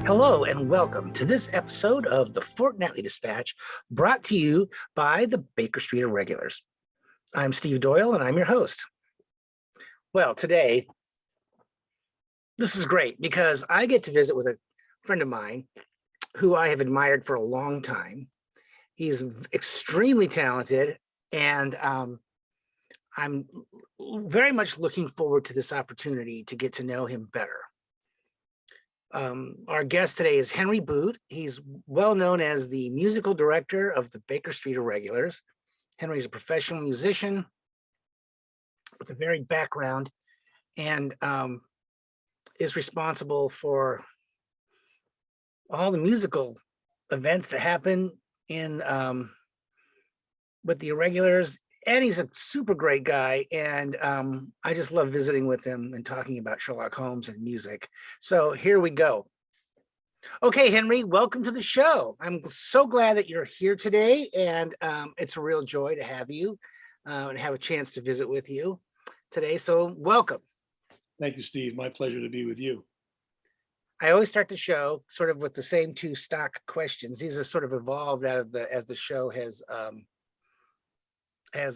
Hello and welcome to this episode of the Fortnightly Dispatch, brought to you by the Baker Street Irregulars. I'm Steve Doyle and I'm your host. Well, today, this is great because I get to visit with a friend of mine who I have admired for a long time. He's extremely talented, and I'm very much looking forward to this opportunity to get to know him better. Our guest today is Henry Boote. He's well known as the musical director of the Baker Street Irregulars. Henry's a professional musician with a varied background and is responsible for all the musical events that happen in with the Irregulars. And he's a super great guy, and I just love visiting with him and talking about Sherlock Holmes and music. So here we go. Okay, Henry, welcome to the show. I'm so glad that you're here today, and it's a real joy to have you and have a chance to visit with you today. So welcome. Thank you, Steve. My pleasure to be with you. I always start the show sort of with the same two stock questions. These have sort of evolved out of as the show has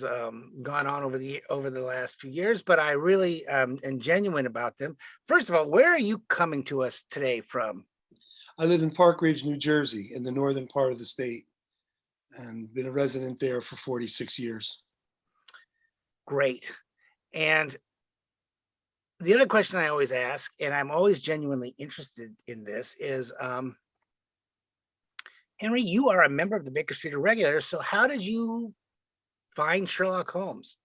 gone on over the last few years, but I really am genuine about them. First of all, where are you coming to us today from? I live in Park Ridge, New Jersey, in the northern part of the state, and been a resident there for 46 years. Great. And the other question I always ask, and I'm always genuinely interested in this, is Henry, you are a member of the Baker Street Irregulars, so how did you find Sherlock Holmes,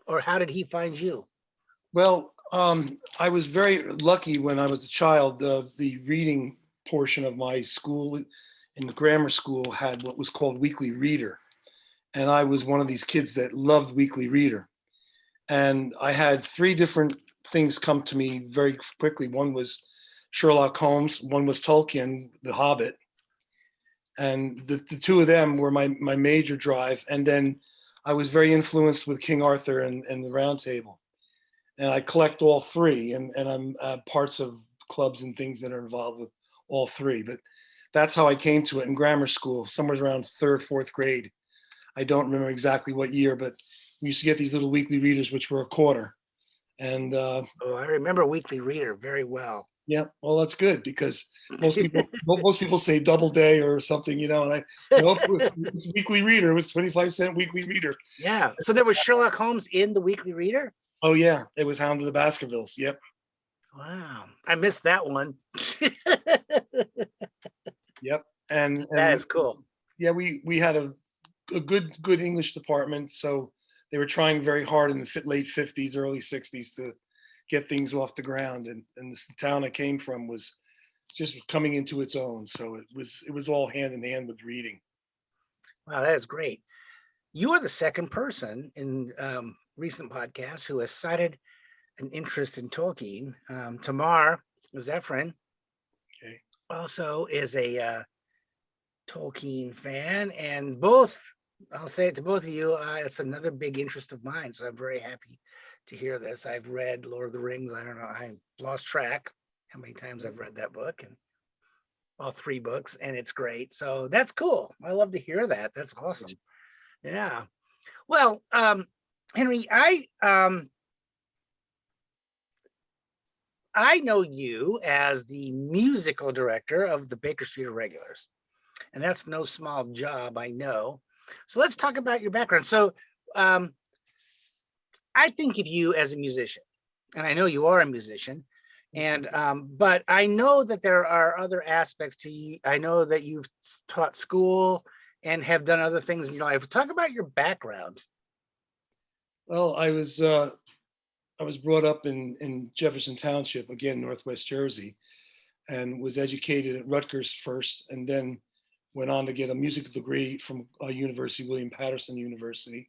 or how did he find you? Well, I was very lucky when I was a child. The reading portion of my school in the grammar school had what was called Weekly Reader. And I was one of these kids that loved Weekly Reader. And I had three different things come to me very quickly. One was Sherlock Holmes, one was Tolkien, The Hobbit. And the two of them were my major drive. And then I was very influenced with King Arthur and the Round Table. And I collect all three, and I'm parts of clubs and things that are involved with all three. But that's how I came to it in grammar school, somewhere around third, fourth grade. I don't remember exactly what year, but we used to get these little weekly readers, which were a quarter. And oh, I remember Weekly Reader very well. Yeah, well, that's good because most people say Doubleday or something, and I it was Weekly Reader. It was 25-cent Weekly Reader. Yeah. So there was Sherlock Holmes in the Weekly Reader? Oh yeah, it was Hound of the Baskervilles. Yep. Wow, I missed that one. Yep. And that is cool. Yeah, we had a good English department, so they were trying very hard in the late 50s, early 60s to get things off the ground, and the town I came from was just coming into its own. So it was all hand in hand with reading. Wow, that is great. You are the second person in recent podcasts who has cited an interest in Tolkien. Tamar Zephyrin also is a Tolkien fan, and I'll say it to both of you, it's another big interest of mine. So I'm very happy to hear this. I've read Lord of the Rings. I don't know, I lost track how many times I've read that book, and all three books, and it's great. So that's cool. I love to hear that. That's awesome. Yeah. Well, Henry, I know you as the musical director of the Baker Street Irregulars, and that's no small job, I know. So let's talk about your background. So I think of you as a musician, and I know you are a musician, and but I know that there are other aspects to you. I know that you've taught school and have done other things in your life. Talk about your background. Well, I was brought up in Jefferson Township, again, Northwest Jersey, and was educated at Rutgers first, and then went on to get a music degree from William Patterson University.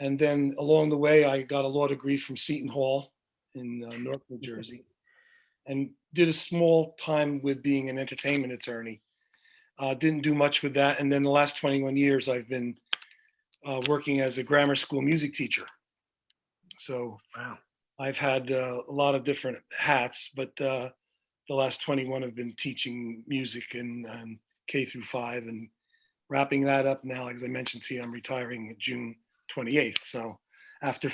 And then along the way, I got a law degree from Seton Hall in North New Jersey, and did a small time with being an entertainment attorney. Didn't do much with that. And then the last 21 years, I've been working as a grammar school music teacher. So wow. I've had a lot of different hats, but the last 21 have been teaching music in K through 5 and wrapping that up now. As I mentioned to you, I'm retiring June 28th. So after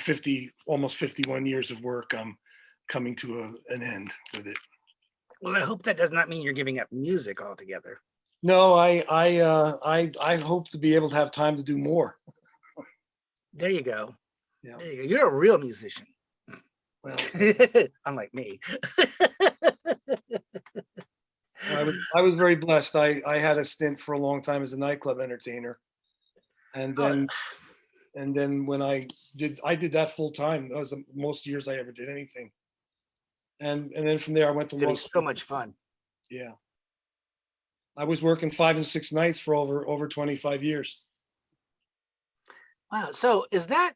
almost 51 years of work, I'm coming to an end with it. Well, I hope that does not mean you're giving up music altogether. No, I hope to be able to have time to do more. There you go. Yeah. There you go. You're a real musician. Well, unlike me. I was very blessed. I had a stint for a long time as a nightclub entertainer, and then when I did that full time. That was the most years I ever did anything. And then from there I went to It'd law be so school. much fun. Yeah, I was working 5 and 6 nights for over 25 years. Wow. So is that,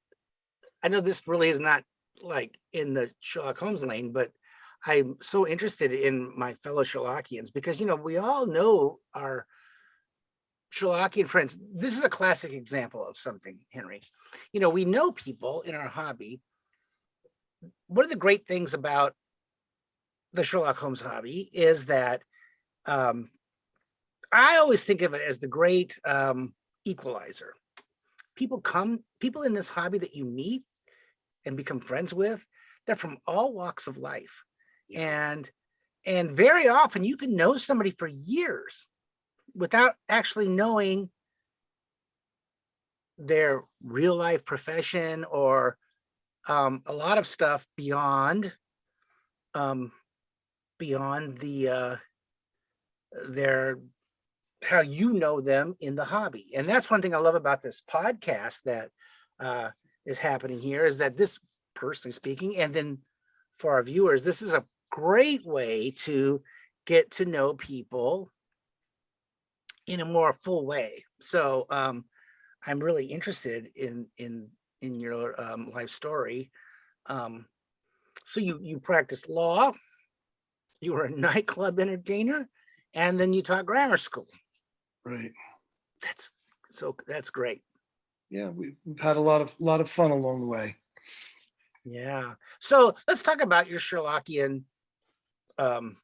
I know this really is not like in the Sherlock Holmes lane, but I'm so interested in my fellow Sherlockians because, we all know our Sherlockian friends. This is a classic example of something, Henry. We know people in our hobby. One of the great things about the Sherlock Holmes hobby is that I always think of it as the great equalizer. People in this hobby that you meet and become friends with, they're from all walks of life. And very often you can know somebody for years without actually knowing their real life profession or a lot of stuff beyond the their how you know them in the hobby. And that's one thing I love about this podcast that is happening here, is that this, personally speaking, and then for our viewers, this is a great way to get to know people in a more full way. So I'm really interested in your life story. So you practiced law, you were a nightclub entertainer, and then you taught grammar school. Right. That's great. Yeah, we've had a lot of fun along the way. Yeah. So let's talk about your Sherlockian life.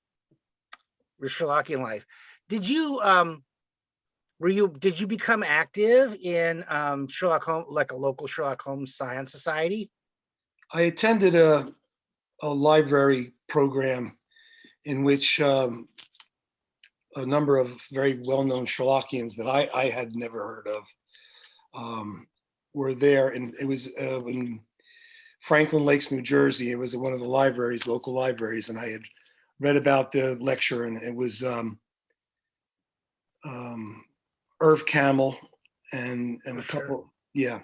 Did you did you become active in Sherlock Holmes, like a local Sherlock Holmes Science Society? I attended a library program in which a number of very well-known Sherlockians that I had never heard of were there, and it was in Franklin Lakes, New Jersey. It was one of the libraries, local libraries, and I had read about the lecture, and it was Irv Camel and a couple, yeah.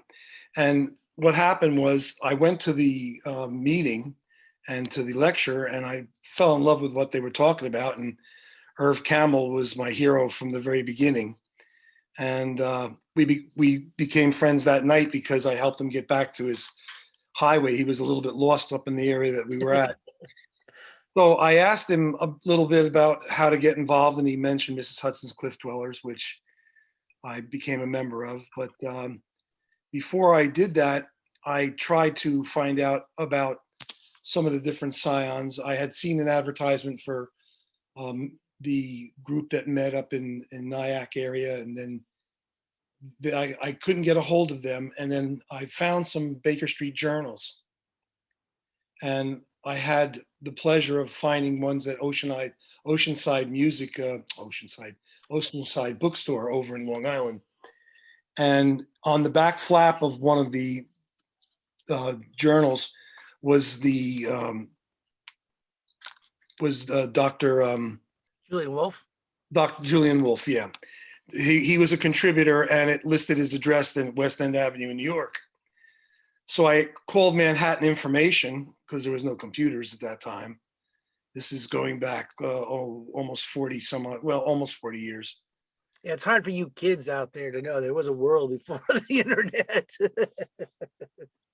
And what happened was I went to the meeting and to the lecture, and I fell in love with what they were talking about. And Irv Camel was my hero from the very beginning. And we became friends that night because I helped him get back to his highway. He was a little bit lost up in the area that we were at. So I asked him a little bit about how to get involved, and he mentioned Mrs. Hudson's Cliff Dwellers, which I became a member of. But before I did that, I tried to find out about some of the different scions. I had seen an advertisement for the group that met up in Nyack area, and then I couldn't get a hold of them. And then I found some Baker Street journals, and I had the pleasure of finding ones at Oceanside bookstore over in Long Island. And on the back flap of one of the journals was Dr. Julian Wolf. Dr. Julian Wolf, yeah. He was a contributor, and it listed his address in West End Avenue in New York. So I called Manhattan Information, because there was no computers at that time. This is going back almost 40 years. Yeah, it's hard for you kids out there to know there was a world before the internet.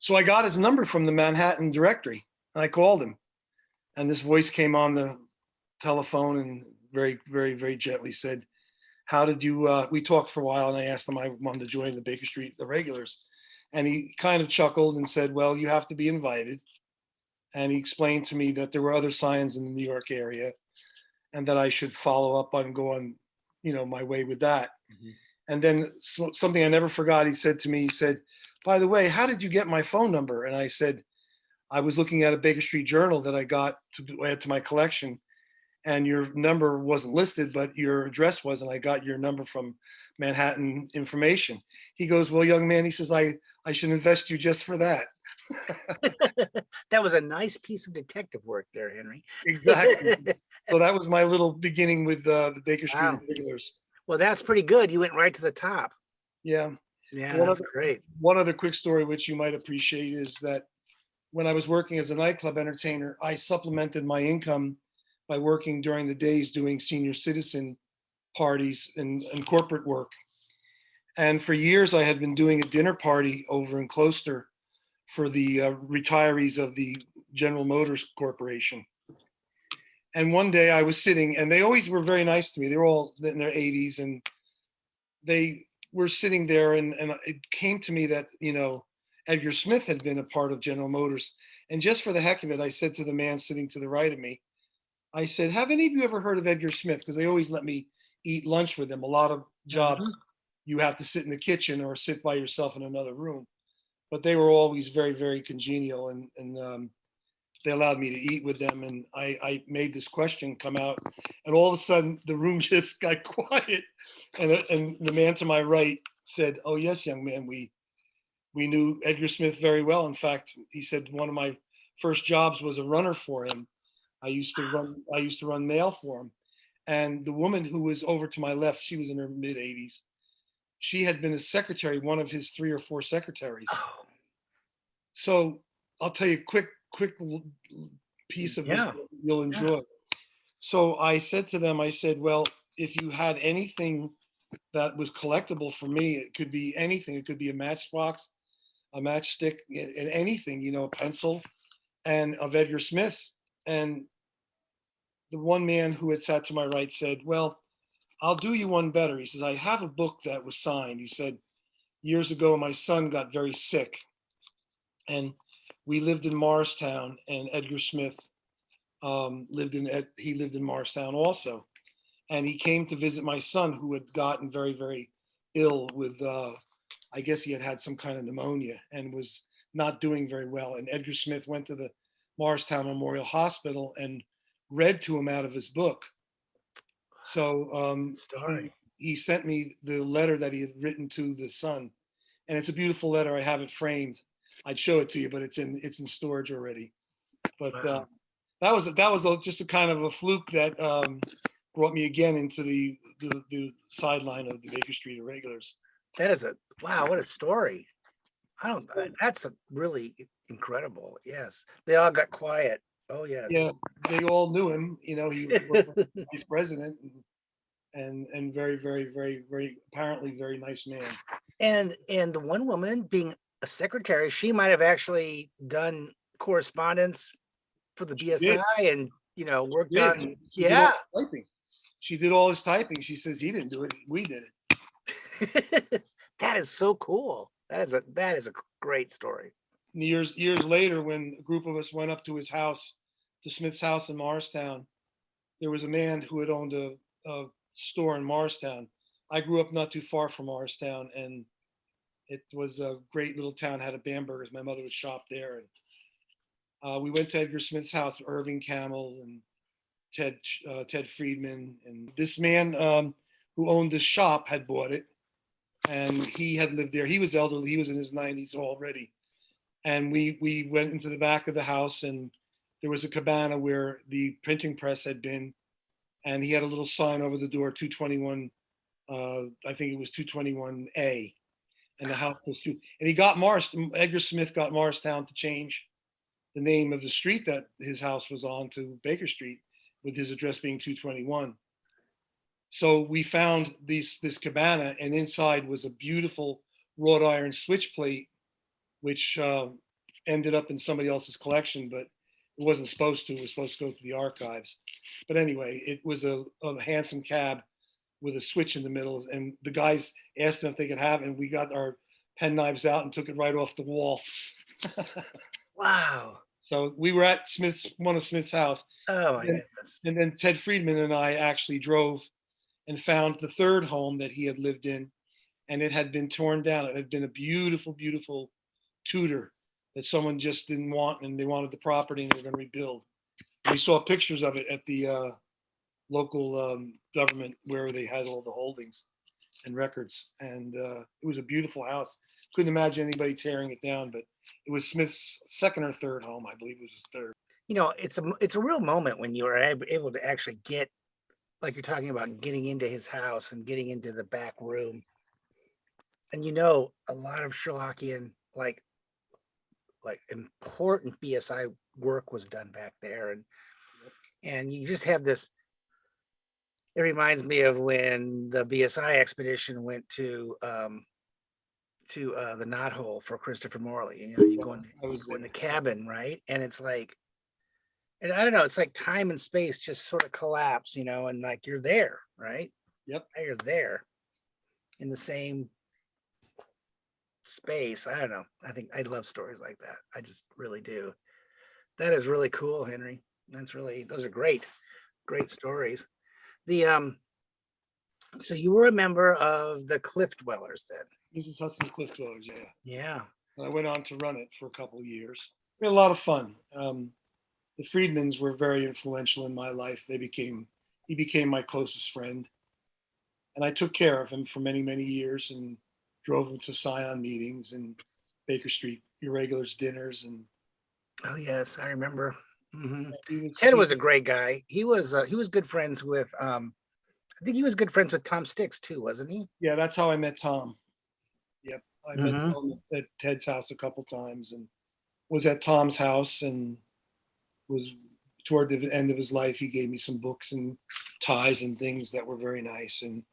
So I got his number from the Manhattan directory. I called him, and this voice came on the telephone and very, very, very gently said, "How did you?" We talked for a while, and I asked him I wanted to join the Baker Street Irregulars, and he kind of chuckled and said, "Well, you have to be invited." And he explained to me that there were other scions in the New York area, and that I should follow up on go on, my way with that. Mhm. And then something I never forgot, he said to me, he said, by the way, how did you get my phone number? And I said, I was looking at a Baker Street Journal that I got to add to my collection, and your number wasn't listed, but your address was, and I got your number from Manhattan Information. He goes, well, young man, he says, I should invest you just for that. That was a nice piece of detective work there, Henry. Exactly. So that was my little beginning with the Baker Street Wow. Irregulars. Well, that's pretty good. You went right to the top. Yeah. Yeah, One that's other, great. one other quick story, which you might appreciate, is that when I was working as a nightclub entertainer, I supplemented my income by working during the days doing senior citizen parties and corporate work. And for years, I had been doing a dinner party over in Closter for the retirees of the General Motors Corporation. And one day I was sitting, and they always were very nice to me. They were all in their 80s, and they were sitting there, and it came to me that, Edgar Smith had been a part of General Motors. And just for the heck of it, I said to the man sitting to the right of me, I said, have any of you ever heard of Edgar Smith? Because they always let me eat lunch with him. A lot of jobs, Mhm. you have to sit in the kitchen or sit by yourself in another room. But they were always very, very congenial, and they allowed me to eat with them. And I made this question come out, and all of a sudden the room just got quiet. And the man to my right said, oh, yes, young man, we knew Edgar Smith very well. In fact, he said one of my first jobs was a runner for him. I used to run mail for him. And the woman who was over to my left, she was in her mid 80s. She had been a secretary, one of his 3 or 4 secretaries. Oh, So I'll tell you a quick piece of this yeah. that you'll Yeah. enjoy. So I said to them, I said, well, if you had anything that was collectible for me, it could be anything. It could be a matchbox, a matchstick, and anything, a pencil, and of Edgar Smith's. And the one man who had sat to my right said, well, I'll do you one better. He says, I have a book that was signed. He said, years ago, my son got very sick, and we lived in Morristown, and Edgar Smith he lived in Morristown also. And he came to visit my son, who had gotten very, very ill with, I guess he had some kind of pneumonia and was not doing very well. And Edgar Smith went to the Morristown Memorial Hospital and read to him out of his book. So Story. he sent me the letter that he had written to the son, and it's a beautiful letter. I have it framed. I'd show it to you, but it's in storage already. But Wow. that was just a kind of a fluke that brought me again into the sideline of the Baker Street Irregulars. That is wow, what a story. That's a really incredible. Yes. They all got quiet. Oh, yes. Yeah, they all knew him. He was vice president, and very, very, very, very apparently very nice man. And the one woman being a secretary, she might have actually done correspondence for the She did. BSI and, worked Did. on, She did all yeah. the typing. She did all his typing. She says he didn't do it. We did it. That is so cool. That is a great story. And years later, when a group of us went up to his house, to Smith's house in Morristown, there was a man who had owned a store in Morristown. I grew up not too far from Morristown, and it was a great little town. Had a Bamberger's. My mother would shop there, and we went to Edgar Smith's house, Irving Camel and Ted Friedman, and this man who owned the shop had bought it, and he had lived there. He was elderly. He was in his 90s already, and we went into the back of the house, and there was a cabana where the printing press had been, and he had a little sign over the door, 221. I think it was 221A, and the house was two. And he got Edgar Smith got Morristown to change the name of the street that his house was on to Baker Street, with his address being 221. So we found this cabana, and inside was a beautiful wrought iron switch plate, which ended up in somebody else's collection, but it wasn't supposed to. It was supposed to go to the archives. But anyway, it was a handsome cab with a switch in the middle, and the guys asked them if they could have it, and we got our pen knives out and took it right off the wall. Wow. So we were at one of Smith's house, Oh and my then, goodness. and then Ted Friedman and I actually drove and found the third home that he had lived in, and it had been torn down. It had been a beautiful, beautiful Tudor that someone just didn't want, and they wanted the property and they were going to rebuild. We saw pictures of it at the local government where they had all the holdings and records, and it was a beautiful house. Couldn't imagine anybody tearing it down, but it was Smith's second or third home. I believe it was his third. You know, it's a real moment when you are able to actually get, like you're talking about, getting into his house and getting into the back room. And you know, a lot of Sherlockian, like important BSI work was done back there, and you just have this. It reminds me of when the BSI expedition went to the knothole for Christopher Morley. You know, you go in the cabin, right? And it's like, and I don't know, it's like time and space just sort of collapse, you know, and like you're there, right? Yep. Now you're there in the same space. I don't know. I think I love stories like that. I just really do. That is really cool, Henry. Those are great stories. The so you were a member of the Cliff Dwellers then? Mrs. Hudson Cliff Dwellers, yeah. Yeah. And I went on to run it for a couple of years. We had a lot of fun. The Friedmans were very influential in my life. He became my closest friend. And I took care of him for many, many years and drove him to Scion meetings and Baker Street Irregulars dinners. And Oh yes, I remember. Mhm. he Ted was a great guy. He was good friends with I think he was good friends with Tom Sticks too, wasn't he? yeah, that's how I met Tom. Yep. I met Mhm. Tom at Ted's house a couple times and was at Tom's house and was toward the end of his life. He gave me some books and ties and things that were very nice. And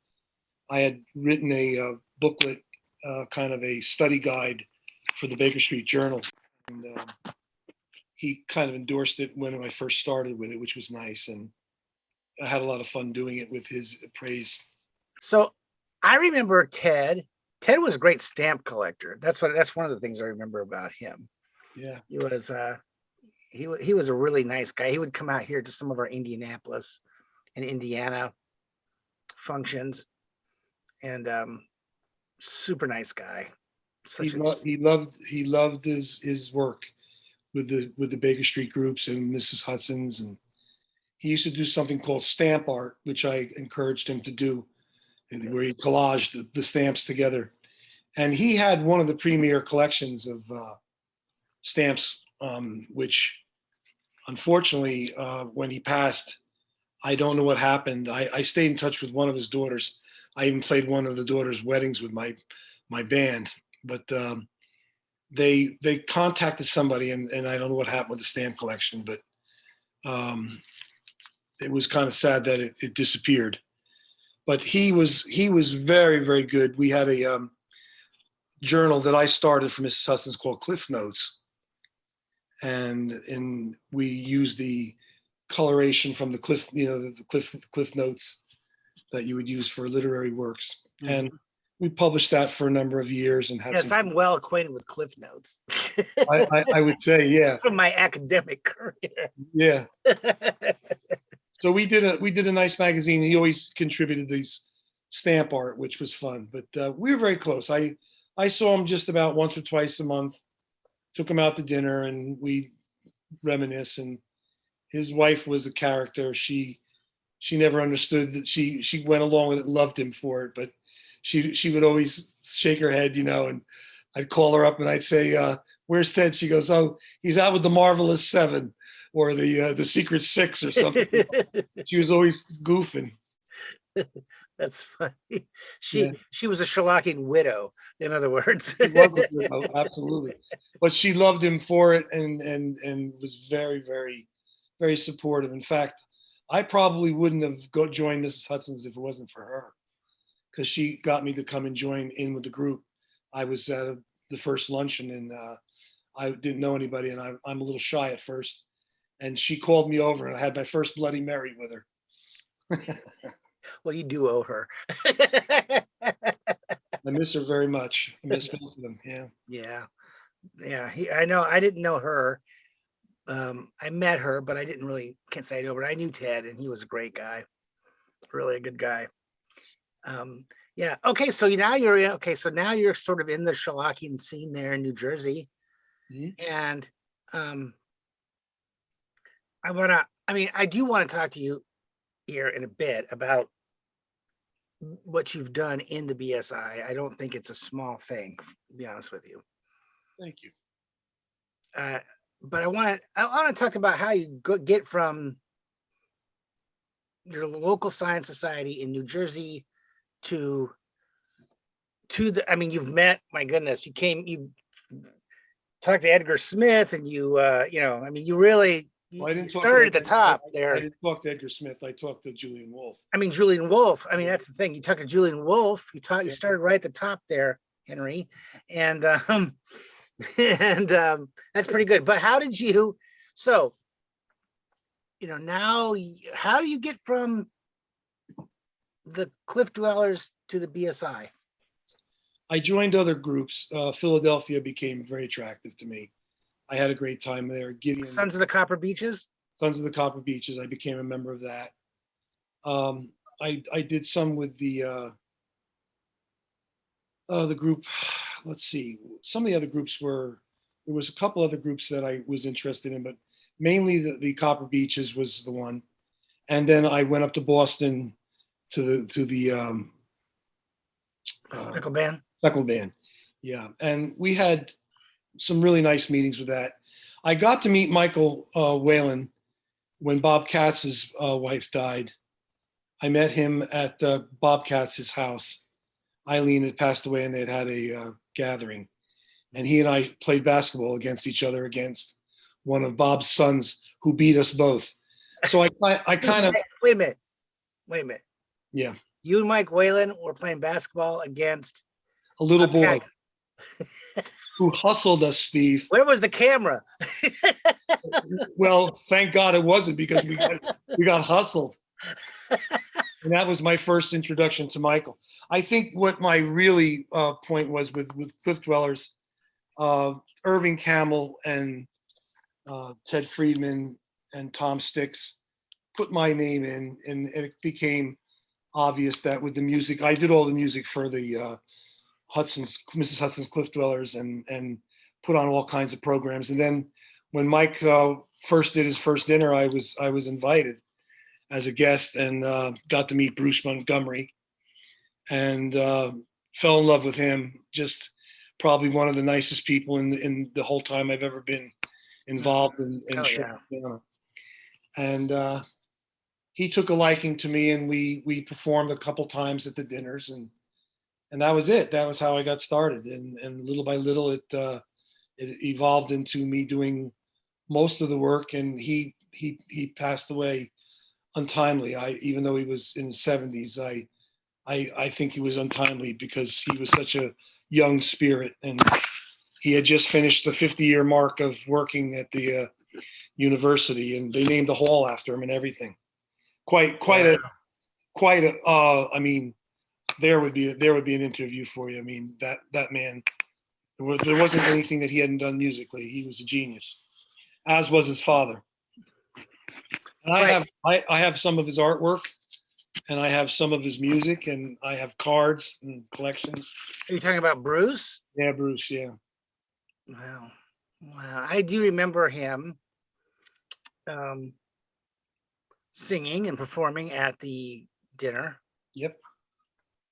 I had written a booklet, kind of a study guide for the Baker Street Journal. And he kind of endorsed it when I first started with it, which was nice. And I had a lot of fun doing it with his praise. So I remember Ted. Ted was a great stamp collector. That's one of the things I remember about him. Yeah. He was he was a really nice guy. He would come out here to some of our Indianapolis and Indiana functions, and super nice guy. He loved his work with the Baker Street groups and Mrs. Hudson's, and he used to do something called stamp art, which I encouraged him to do, where he collaged the stamps together. And he had one of the premier collections of stamps, which unfortunately, when he passed, I don't know what happened. I stayed in touch with one of his daughters. I even played one of the daughters' weddings with my band, but they contacted somebody, and I don't know what happened with the stamp collection, but it was kind of sad that it disappeared. But he was very, very good. We had a journal that I started for Mrs. Hudson's called Cliff Notes, and we used the coloration from the cliff, the cliff notes that you would use for literary works. Mm-hmm. And we published that for a number of years and had yes, I'm well acquainted with Cliff Notes. I would say, yeah, from my academic career. Yeah. So we did a nice magazine. He always contributed these stamp art, which was fun. But we were very close. I saw him just about once or twice a month. Took him out to dinner, and we reminisce. And his wife was a character. She never understood that. She went along with it, loved him for it, but she would always shake her head, and I'd call her up and I'd say, "Where's Ted?" She goes, "Oh, he's out with the Marvelous Seven or the Secret Six or something." She was always goofing. That's funny. She was a Sherlockian widow, in other words. She was a widow, absolutely. But she loved him for it and was very, very, very supportive. In fact, I probably wouldn't have joined Mrs. Hudson's if it wasn't for her, because she got me to come and join in with the group. I was at the first luncheon, and I didn't know anybody, and I'm a little shy at first. And she called me over, and I had my first Bloody Mary with her. Well, you do owe her. I miss her very much. I miss both of them. Yeah. Yeah. Yeah. I know. I didn't know her, I met her, but I didn't really, can't say I know, but I knew Ted, and he was a great guy, really a good guy. Yeah. Okay. So so now you're sort of in the Shalakian scene there in New Jersey, Mhm. and um, I do want to talk to you here in a bit about what you've done in the BSI. I don't think it's a small thing, to be honest with you. Thank you. Uh, but I want to talk about how you get from your local science society in New Jersey to the. I mean, you've met. My goodness, you talked to Edgar Smith, and I mean, you really Well, I you didn't talk to started at the Edgar. top I there. didn't talk to Edgar Smith. I talked to Julian Wolf. I mean, Julian Wolf. I mean, that's the thing. You talked to Julian Wolf. You Yeah. started right at the top there, Henry, and and that's pretty good. But how did you? So, now how do you get from the Cliff Dwellers to the BSI? I joined other groups. Philadelphia became very attractive to me. I had a great time there. Gideon, Sons of the Copper Beaches. Sons of the Copper Beaches. I became a member of that. I did some with the group. Let's see. Some of the other groups there was a couple other groups that I was interested in, but mainly the Copper Beaches was the one. And then I went up to Boston to the Speckle Band. Speckle Band. Yeah, and we had some really nice meetings with that. I got to meet Michael Whalen when Bob Katz's wife died. I met him at Bob Katz's house. Eileen had passed away, and they had a gathering, and he and I played basketball against each other against one of Bob's sons who beat us both. So I kind of Wait a minute. yeah, You and Mike Whalen were playing basketball against a little boy Katz. who hustled us, Steve. Where was the camera? Well, thank God it wasn't, because we got hustled. And that was my first introduction to Michael. I think what my really point was with Cliff Dwellers, Irving Camel and Ted Friedman and Tom Sticks put my name in, and it became obvious that with the music, I did all the music for the Mrs. Hudson's Cliff Dwellers, and put on all kinds of programs. And then when Mike first did his first dinner, I was invited as a guest, and got to meet Bruce Montgomery, and fell in love with him. Just probably one of the nicest people in the whole time I've ever been involved in Yeah. And he took a liking to me, and we performed a couple times at the dinners, and that was it. That was how I got started, and little by little it evolved into me doing most of the work. And he passed away untimely. Even though he was in his 70s, I think he was untimely because he was such a young spirit, and he had just finished the 50-year mark of working at the university, and they named the hall after him and everything. Quite a. I mean, there would be an interview for you. I mean, that man, there wasn't anything that he hadn't done musically. He was a genius, as was his father. And I have some of his artwork, and I have some of his music, and I have cards and collections. Are you talking about Bruce? Yeah, Bruce. Yeah. Wow. I do remember him singing and performing at the dinner. Yep.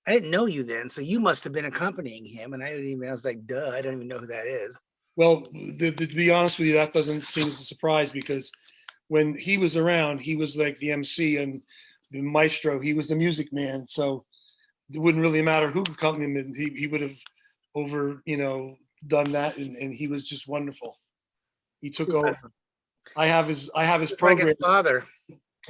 I didn't know you then, so you must have been accompanying him, and I was like, duh, I don't even know who that is. Well, to be honest with you, that doesn't seem as a surprise, because when he was around, he was like the MC and the maestro. He was the music man, so it wouldn't really matter who accompanied him, and he would have done that, and he was just wonderful. He took over. I have his program. Like his father.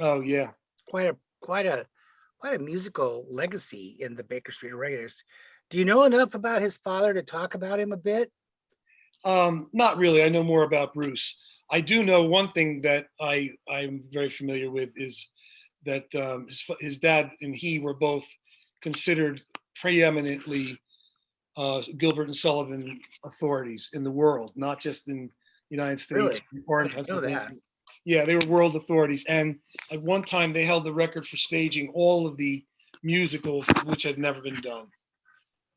Oh yeah. Quite a musical legacy in the Baker Street Irregulars. Do you know enough about his father to talk about him a bit? Not really. I know more about Bruce. I do know one thing that I'm very familiar with is that his dad and he were both considered preeminently Gilbert and Sullivan authorities in the world, not just in United States, Really? or I in didn't know that. Pennsylvania. Yeah, they were world authorities. And at one time, they held the record for staging all of the musicals, which had never been done.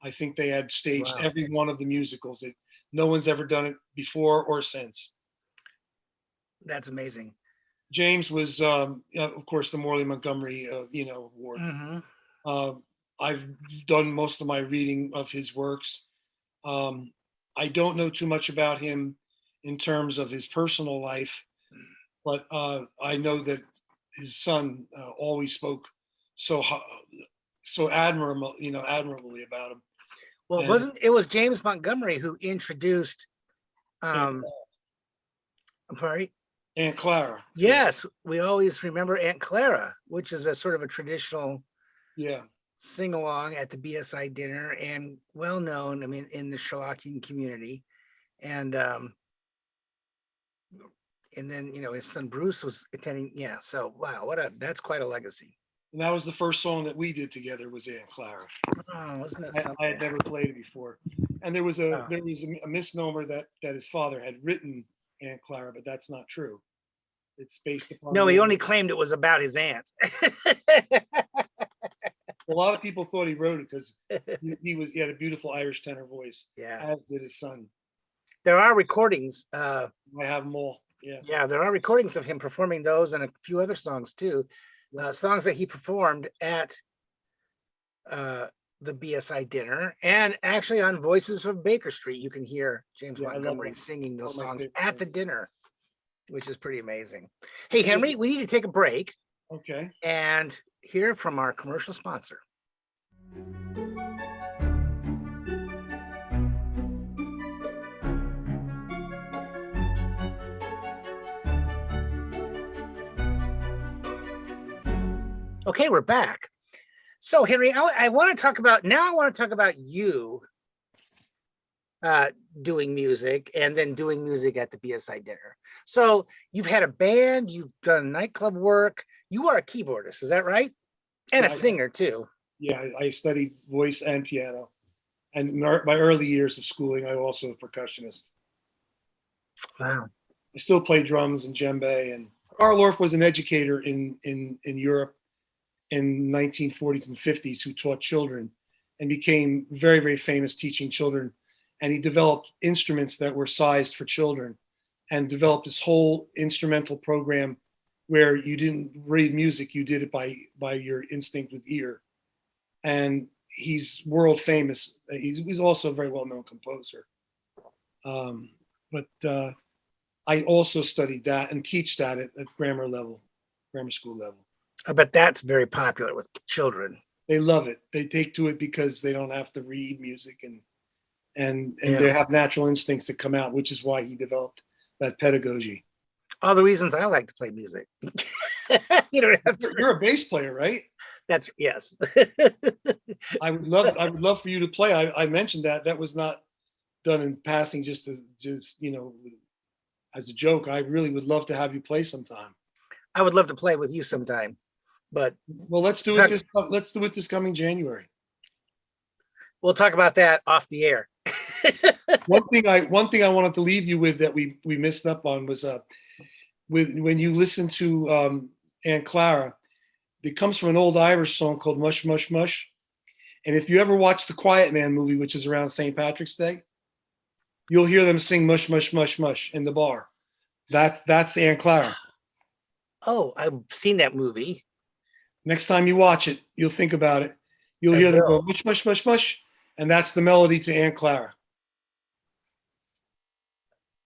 I think they had staged Wow. every one of the musicals. That no one's ever done it before or since. That's amazing. James was, of course, the Morley Montgomery, award. Hmm. Uh, I've done most of my reading of his works. Um, I don't know too much about him in terms of his personal life, but I know that his son always spoke so so admirably about him. Well, And, it was James Montgomery who introduced, and I'm sorry. Aunt Clara. Yes, we always remember Aunt Clara, which is a sort of a traditional Yeah. sing along at the BSI dinner and well known, I mean, in the Sherlockian community. And then his son Bruce was attending. Yeah, so wow, that's quite a legacy. And that was the first song that we did together was Aunt Clara. Oh, wasn't that I something? had never played it before. And there was Oh. a misnomer that his father had written Aunt Clara, but that's not true. It's based upon No, he only claimed it was about his aunt. a lot of people thought he wrote it because he had a beautiful Irish tenor voice, Yeah, as did his son. there are recordings. I have them all. Yeah, there are recordings of him performing those and a few other songs too. Songs that he performed at the BSI dinner, and actually on Voices of Baker Street, you can hear James Montgomery singing those songs at the dinner, which is pretty amazing. Hey, Henry, we need to take a break. Okay. And hear from our commercial sponsor. Okay, we're back. So, Henry, I want to talk about you doing music and then doing music at the BSI dinner. So you've had a band, you've done nightclub work. You are a keyboardist, is that right? And a singer too. Yeah, I studied voice and piano. And in my early years of schooling, I was also a percussionist. Wow. I still play drums and djembe. And Karl Orff was an educator in Europe in 1940s and 50s who taught children and became very, very famous teaching children. And he developed instruments that were sized for children and developed this whole instrumental program where you didn't read music, you did it by your instinct with ear. And he's world famous. He's also a very well-known composer. But I also studied that and teach that at grammar school level. But that's very popular with children. They love it. They take to it because they don't have to read music and they have natural instincts that come out, which is why he developed that pedagogy. All the reasons I like to play music. You don't have to. You're a bass player, right? That's yes. I would love for you to play. I mentioned that was not done in passing, just as a joke. I really would love to have you play sometime. I would love to play with you sometime, but let's do it this coming January. We'll talk about that off the air. One thing I wanted to leave you with that we missed up on was when you listen to Aunt Clara, it comes from an old Irish song called Mush Mush Mush. And if you ever watch the Quiet Man movie, which is around St. Patrick's Day, you'll hear them sing Mush Mush Mush Mush in the bar. That's Aunt Clara. Oh, I've seen that movie. Next time you watch it, you'll think about it. You'll hear them go mush mush mush mush, and that's the melody to Aunt Clara.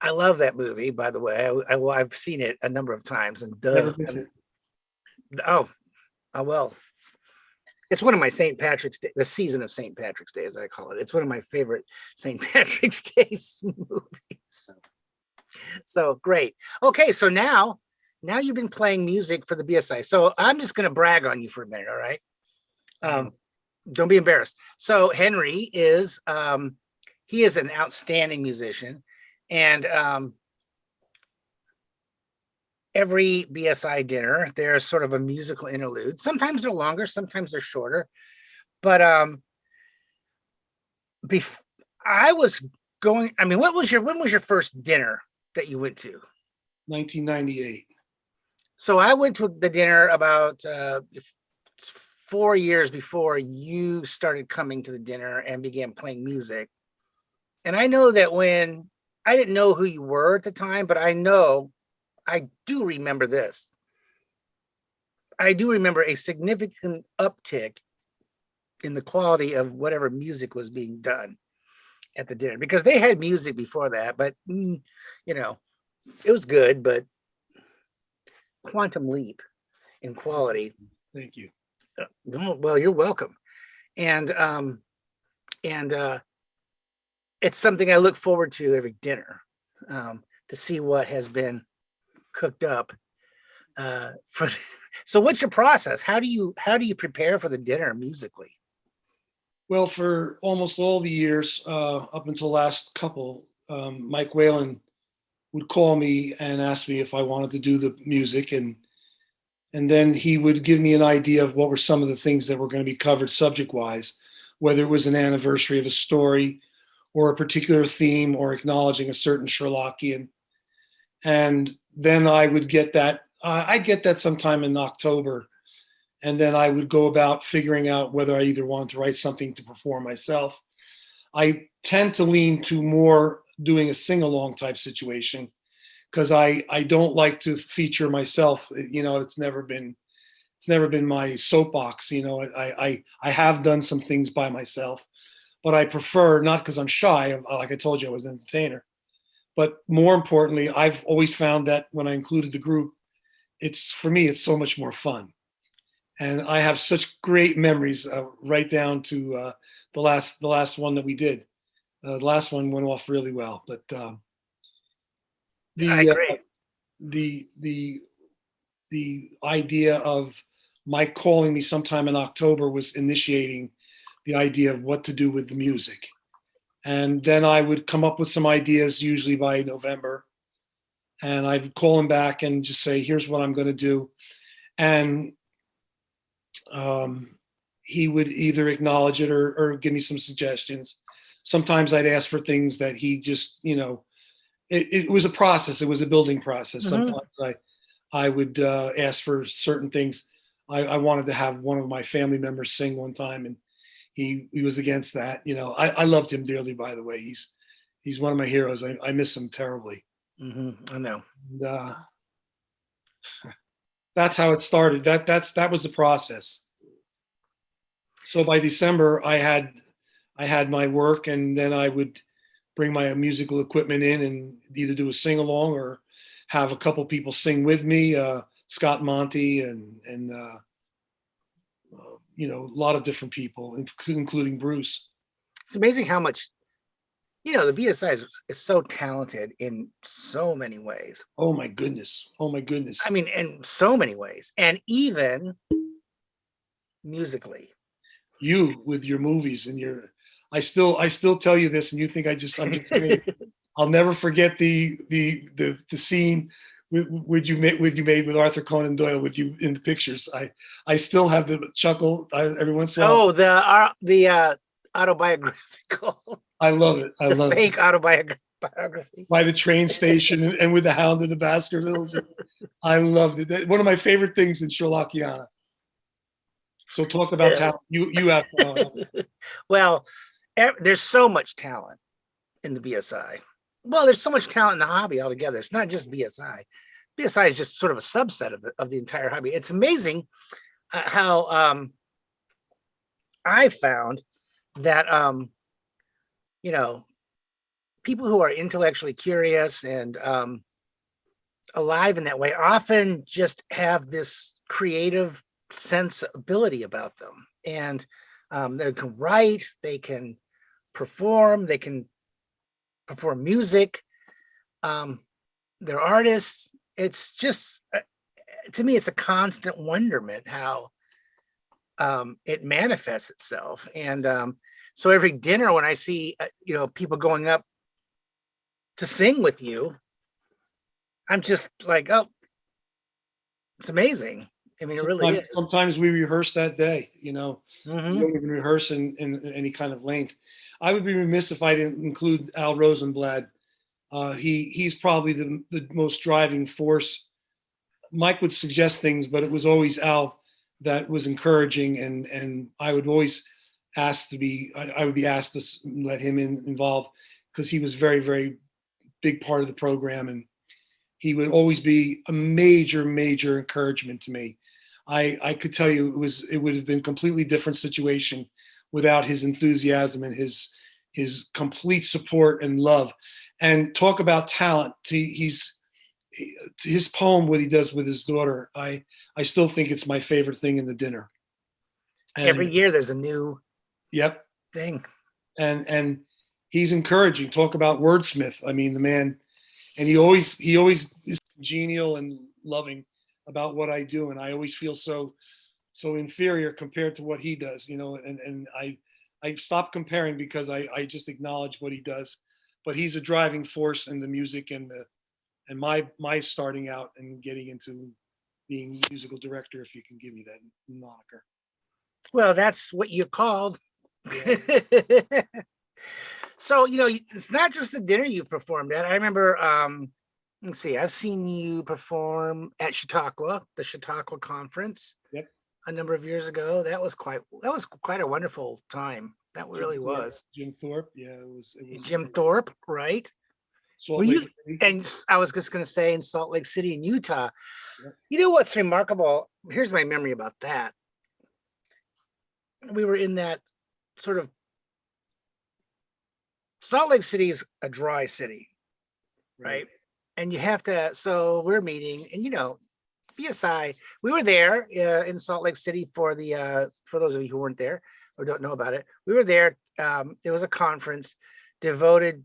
I love that movie, by the way. I've seen it a number of times, and Never miss it. Well, it's one of my St. Patrick's Day, the season of St. Patrick's Day, as I call it. It's one of my favorite St. Patrick's Day movies. So great. Okay, so now you've been playing music for the BSI. So I'm just going to brag on you for a minute, all right? Don't be embarrassed. So Henry is he is an outstanding musician, and every BSI dinner there's sort of a musical interlude. Sometimes they're longer, sometimes they're shorter. But I was going. I mean, when was your first dinner that you went to? 1998. So I went to the dinner about 4 years before you started coming to the dinner and began playing music. And I know that when I didn't know who you were at the time, but I do remember this. I do remember a significant uptick in the quality of whatever music was being done at the dinner, because they had music before that, but it was good, but quantum leap in quality. Thank you. No, well, you're welcome. And it's something I look forward to every dinner, to see what has been cooked up for. So what's your process? How do you prepare for the dinner musically? Well, for almost all the years up until the last couple, Mike Whalen would call me and ask me if I wanted to do the music, and then he would give me an idea of what were some of the things that were going to be covered subject-wise, whether it was an anniversary of a story or a particular theme or acknowledging a certain Sherlockian. And then I would get that. I'd get that sometime in October, and then I would go about figuring out whether I either wanted to write something to perform myself. I tend to lean to more doing a sing-along type situation, because I don't like to feature myself. It's never been my soapbox. I have done some things by myself, but I prefer, not because I'm shy. Like I told you, I was an entertainer. But more importantly, I've always found that when I included the group, for me, it's so much more fun. And I have such great memories, right down to the last one that we did. The last one went off really well, but I the agree. the idea of Mike calling me sometime in October was initiating the idea of what to do with the music. And then I would come up with some ideas, usually by November, and I would call him back and just say, "Here's what I'm going to do," and he would either acknowledge it or give me some suggestions. Sometimes I'd ask for things that he just, it was a process. It was a building process. Mhm. Sometimes I would ask for certain things. I wanted to have one of my family members sing one time, and he was against that. I loved him dearly, by the way. He's one of my heroes. I miss him terribly. I know. And, that's how it started. That was the process. So by December, I had my work, and then I would bring my musical equipment in and either do a sing along or have a couple people sing with me, Scott Monty and a lot of different people, including Bruce. It's amazing how much, the BSI is so talented in so many ways. Oh my goodness. Oh my goodness. I mean, in so many ways, and even musically. You with your movies and I still tell you this, and you think I'm just saying. I'll never forget the scene with you made with Arthur Conan Doyle with you in the pictures. I still have the chuckle every once in a while. Oh, the autobiographical. I love it. I love fake it. autobiography By the train station and with the Hound of the Baskervilles. I loved it. One of my favorite things in Sherlockiana. So talk about talent. You have talent. Well, there's so much talent in the BSI. Well, there's so much talent in the hobby altogether. It's not just BSI. BSI is just sort of a subset of the entire hobby. It's amazing how I found that people who are intellectually curious and alive in that way often just have this creative sensibility about them, and they can write, they can perform music, they're artists. It's just, to me, it's a constant wonderment how it manifests itself. And so every dinner when I see people going up to sing with you, I'm just like, oh, it's amazing. I mean, it really is. Sometimes we rehearse that day, We Mhm. don't even rehearse in any kind of length. I would be remiss if I didn't include Al Rosenblad He's probably the most driving force. Mike would suggest things, but it was always Al that was encouraging, and I would always I would be asked to let him involved, because he was very, very big part of the program, and he would always be a major, major encouragement to me. I could tell you it would have been a completely different situation without his enthusiasm and his complete support and love. And talk about talent. His poem, what he does with his daughter, I still think it's my favorite thing in the dinner. Every And year there's a new yep, thing. and he's encouraging. Talk about wordsmith. I mean, the man, and he always is genial and loving about what I do, and I always feel so inferior compared to what he does, and I stop comparing, because I just acknowledge what he does. But he's a driving force in the music and my starting out and getting into being musical director, if you can give me that moniker. Well, that's what you're called. Yeah. So, it's not just the dinner you performed at. I remember, let's see, I've seen you perform at the Chautauqua Conference. Yep. A number of years ago. That was quite a wonderful time. That really was. Jim Thorpe. Yeah, it was Jim Thorpe, right? Salt Lake City. And I was just going to say, in Salt Lake City in Utah. Yep. You know what's remarkable? Here's my memory about that. We were in that sort of, Salt Lake City is a dry city, right? And you have to, so we're meeting, and BSI, we were there in Salt Lake City for those of you who weren't there or don't know about it. We were there. It was a conference devoted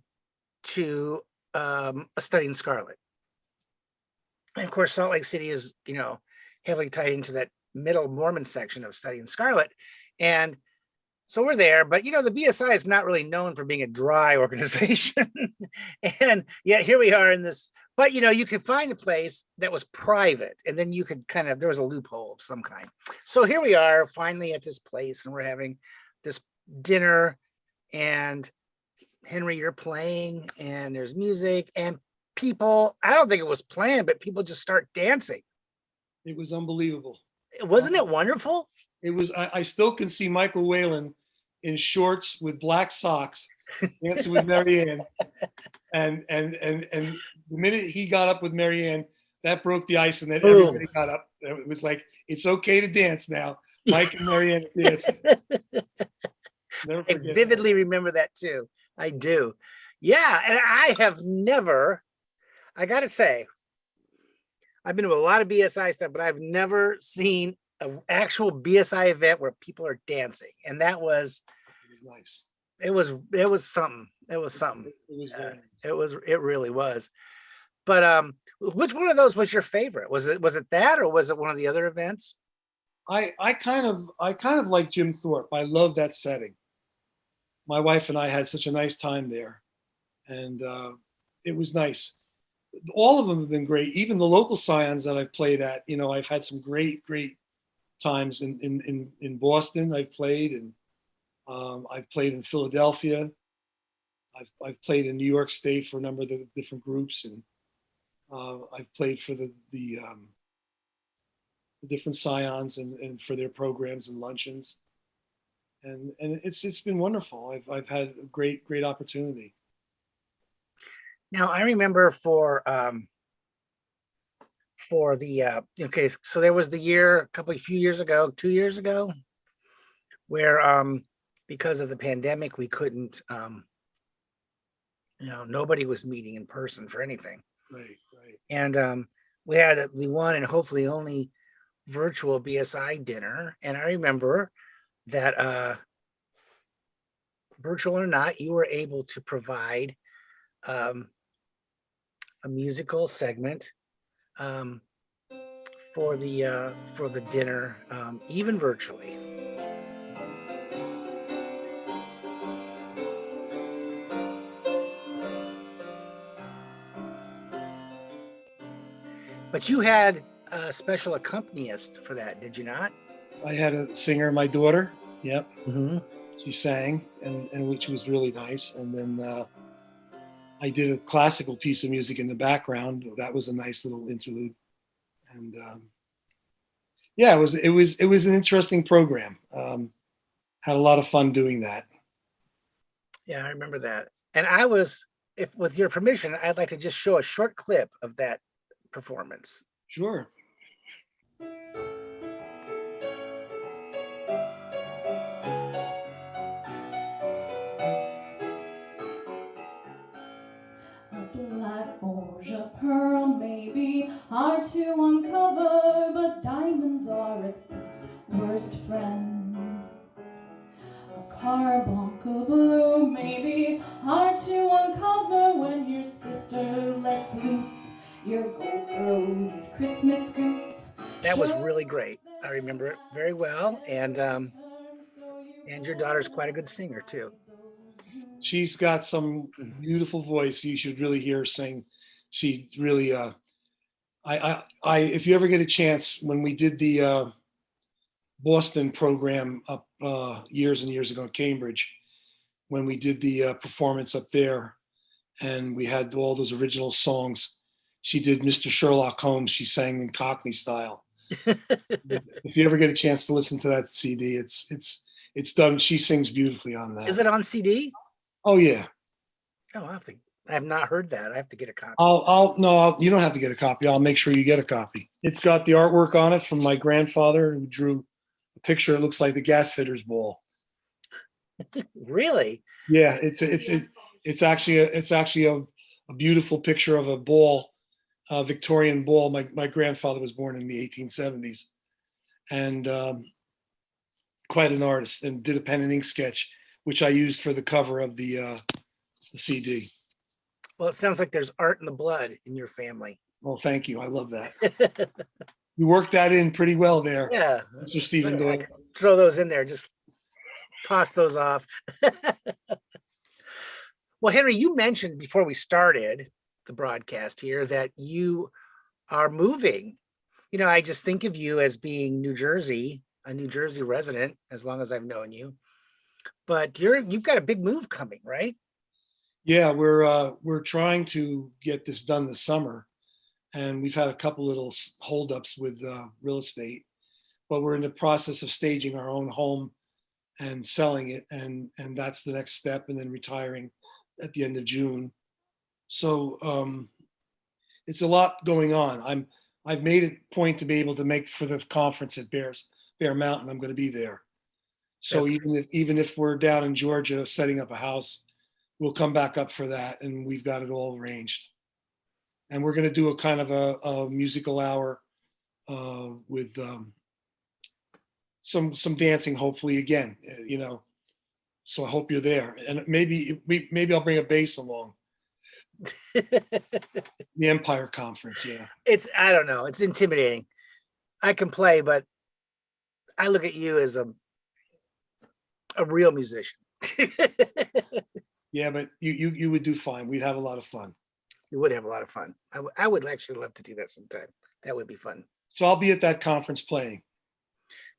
to a study in Scarlet. And of course, Salt Lake City is, heavily tied into that middle Mormon section of Study in Scarlet. And so we're there, but the BSI is not really known for being a dry organization. And yet here we are in this, but you could find a place that was private, and then you could there was a loophole of some kind. So here we are finally at this place, and we're having this dinner, and Henry, you're playing, and there's music, and people, I don't think it was planned, but people just start dancing. It was unbelievable. Wasn't it wonderful? It was. I still can see Michael Whalen in shorts with black socks dancing with Marianne, and the minute he got up with Marianne, that broke the ice, and then everybody got up. It was like, it's okay to dance now. Mike and Marianne dancing. I vividly remember that too. I do. Yeah, and I have never, I gotta say, I've been to a lot of BSI stuff, but I've never seen an actual BSI event where people are dancing, and that was nice. It was something. It was something. It really was. But which one of those was your favorite? Was it that, or was it one of the other events? I kind of like Jim Thorpe. I love that setting. My wife and I had such a nice time there, and it was nice. All of them have been great. Even the local scions that I've played at, I've had some great times in Boston. I've played, and I've played in Philadelphia. I've played in New York State for a number of the different groups, and I've played for the different scions and for their programs and luncheons, and it's been wonderful. I've had a great opportunity. Now I remember for the okay, so there was the year a few years ago, 2 years ago, where because of the pandemic we couldn't nobody was meeting in person for anything. Right. And we had the one and hopefully only virtual BSI dinner, and I remember that virtual or not, you were able to provide a musical segment for the dinner, even virtually. But you had a special accompanist for that, did you not? I had a singer, my daughter. Yep. Mm-hmm. She sang, and which was really nice. And then I did a classical piece of music in the background. That was a nice little interlude. And yeah, it was an interesting program. Had a lot of fun doing that. Yeah, I remember that. And I was, if with your permission, I'd like to just show a short clip of that performance. Sure. A black or a pearl may be hard to uncover, but diamonds are a thief's worst friend. A carbuncle blue may be hard to uncover when your sister lets loose your gold-throated Christmas goose. That was really great. I remember it very well. And your daughter's quite a good singer too. She's got some beautiful voice. You should really hear her sing. She really, if you ever get a chance, when we did the Boston program up years and years ago in Cambridge, when we did the performance up there, and we had all those original songs. She did Mr. Sherlock Holmes. She sang in Cockney style. If you ever get a chance to listen to that CD, it's done. She sings beautifully on that. Is it on CD? Oh yeah. Oh, I have not heard that. I have to get a copy. You don't have to get a copy. I'll make sure you get a copy. It's got the artwork on it from my grandfather, who drew a picture. It looks like the gas fitters ball. Really? Yeah, it's actually a beautiful picture of a ball, Victorian ball. My grandfather was born in the 1870s, and quite an artist, and did a pen and ink sketch, which I used for the cover of the CD. Well, it sounds like there's art in the blood in your family. Well, thank you. I love that. You worked that in pretty well there, Yeah. Mr. Stephen I Doyle. can throw those in there. Just toss those off. Well, Henry, you mentioned before we started the broadcast here that you are moving. I just think of you as being a New Jersey resident, as long as I've known you. But you've got a big move coming, right? Yeah, we're trying to get this done this summer, and we've had a couple little holdups with real estate, but we're in the process of staging our own home and selling it, and that's the next step, and then retiring at the end of June. So it's a lot going on. I've made a point to be able to make for the conference at Bear Mountain. I'm going to be there. So even if we're down in Georgia setting up a house, we'll come back up for that, and we've got it all arranged. And we're going to do a kind of a musical hour with some dancing, hopefully again. So I hope you're there, and maybe I'll bring a bass along. The Empire Conference, yeah. I don't know. It's intimidating. I can play, but I look at you as a real musician. Yeah, but you would do fine. We'd have a lot of fun. You would have a lot of fun. I would actually love to do that sometime. That would be fun. So I'll be at that conference playing.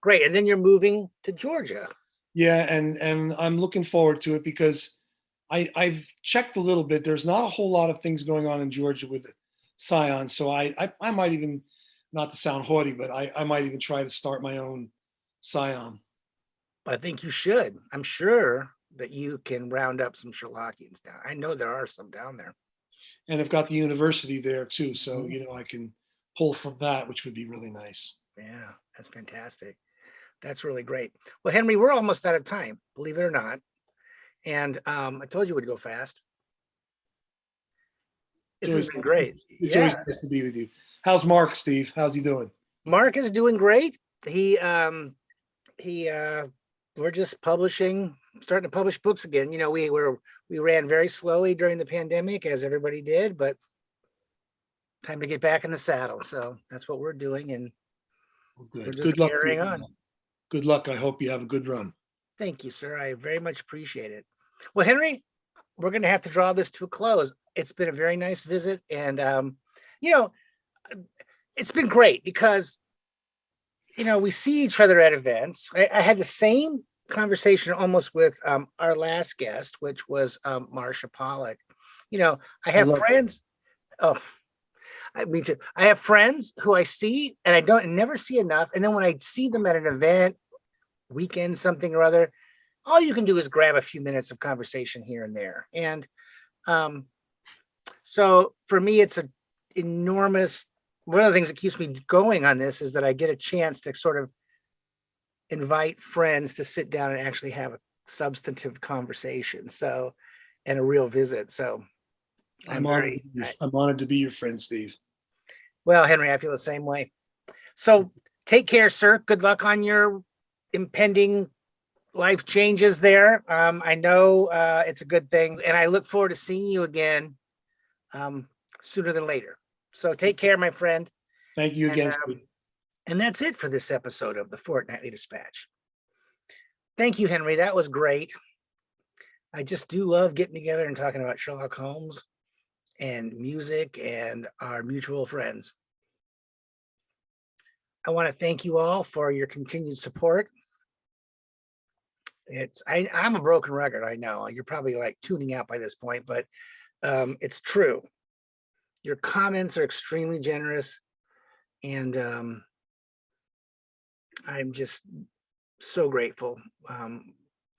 Great. And then you're moving to Georgia. Yeah, and I'm looking forward to it because I've checked a little bit. There's not a whole lot of things going on in Georgia with Scion. So I might even, not to sound haughty, but I might even try to start my own Scion. I think you should. I'm sure that you can round up some Sherlockians down. I know there are some down there. And I've got the university there too. So, I can pull from that, which would be really nice. Yeah, that's fantastic. That's really great. Well, Henry, we're almost out of time, believe it or not. And I told you we'd go fast. This has been great. It's always nice to be with you. How's Mark, Steve? How's he doing? Mark is doing great. We're just starting to publish books again. We ran very slowly during the pandemic, as everybody did, but time to get back in the saddle. So that's what we're doing, and we're just carrying on. Good luck. I hope you have a good run. Thank you, sir. I very much appreciate it. Well, Henry, we're going to have to draw this to a close. It's been a very nice visit, and it's been great because we see each other at events. I had the same conversation almost with our last guest, which was Marsha Pollack. I have love it. friends. Oh, me too. I have friends who I see and I don't never see enough. And then when I see them at an event, weekend, something or other, all you can do is grab a few minutes of conversation here and there. And so for me, it's an enormous, one of the things that keeps me going on this is that I get a chance to sort of invite friends to sit down and actually have a substantive conversation. So, and a real visit. So I'm very, I'm honored to be your friend, Steve. well, Henry, I feel the same way. So take care, sir. Good luck on your impending life changes there. I know it's a good thing, and I look forward to seeing you again sooner than later. So take care, my friend. Thank you again, And, Steve. and that's it for this episode of the Fortnightly Dispatch. Thank you, Henry. That was great. I just do love getting together and talking about Sherlock Holmes and music and our mutual friends. I want to thank you all for your continued support. I'm a broken record. I know you're probably like tuning out by this point, but it's true. Your comments are extremely generous, and I'm just so grateful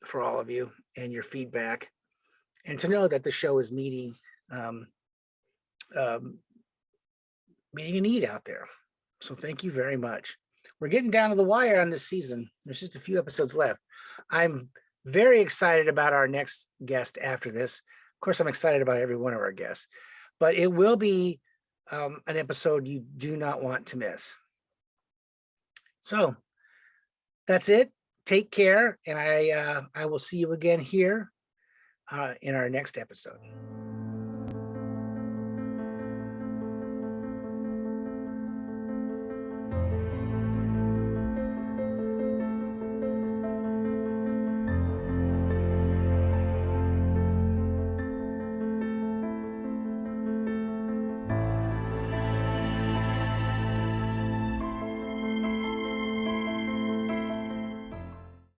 for all of you and your feedback, and to know that the show is meeting meeting a need out there. So thank you very much. We're getting down to the wire on this season. There's just a few episodes left. I'm very excited about our next guest after this. Of course, I'm excited about every one of our guests, but it will be an episode you do not want to miss. So that's it. Take care, and I will see you again here in our next episode.